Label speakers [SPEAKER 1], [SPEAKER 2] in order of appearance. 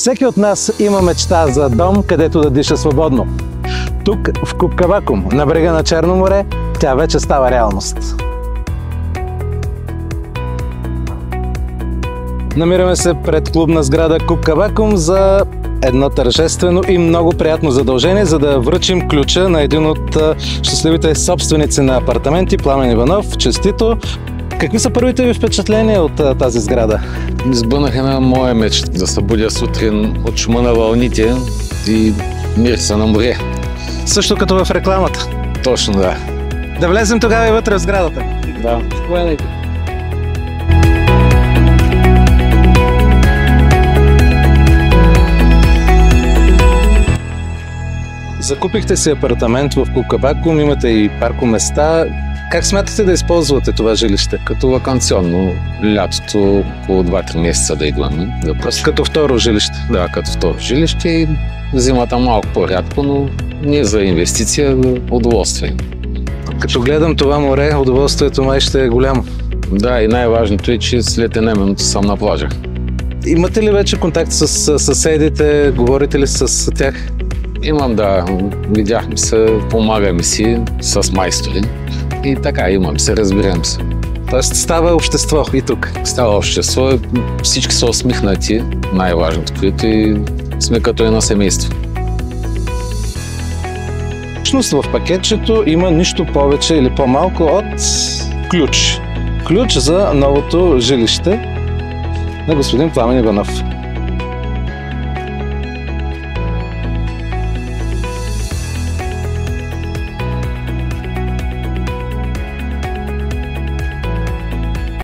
[SPEAKER 1] Всеки от нас има мечта за дом, където да диша свободно. Тук, в Купкавакум, на брега на Черно море, тя вече става реалност. Намираме се пред клубна сграда Купкавакум за едно тържествено и много приятно задължение, за да връчим ключа на един от щастливите собственици на апартаменти, Пламен Иванов. Честито! Какви са първите ви впечатления от тази сграда?
[SPEAKER 2] Избънаха на моя меч да се будя сутрин от шума на вълните и мириса на море.
[SPEAKER 1] Също като в рекламата.
[SPEAKER 2] Точно, да.
[SPEAKER 1] Да влезем тогава и вътре в сградата.
[SPEAKER 2] Да.
[SPEAKER 1] Закупихте си апартамент в Купкавакум, имате и паркоместа. Как смятате да използвате това жилище?
[SPEAKER 2] Като ваканционно, лятото около 2-3 месеца да идваме.
[SPEAKER 1] Просто като второ жилище?
[SPEAKER 2] Да, като второ жилище и зимата малко по-рядко, но не за инвестиция, за удоволствие.
[SPEAKER 1] Като гледам това море, удоволствието май ще е голямо.
[SPEAKER 2] Да, и най-важното е, че след една минута съм на плажа.
[SPEAKER 1] Имате ли вече контакт с съседите? Говорите ли с тях?
[SPEAKER 2] Имам, да. Видяхме се, помагаме си с майстори. И така, имам се, разбирам се.
[SPEAKER 1] Тоест става общество и тук?
[SPEAKER 2] Става общество, всички са усмихнати, най-важното, което и сме като едно семейство.
[SPEAKER 1] Всъщност в пакетчето има нищо повече или по-малко от ключ. Ключ за новото жилище на господин Пламен Иванов.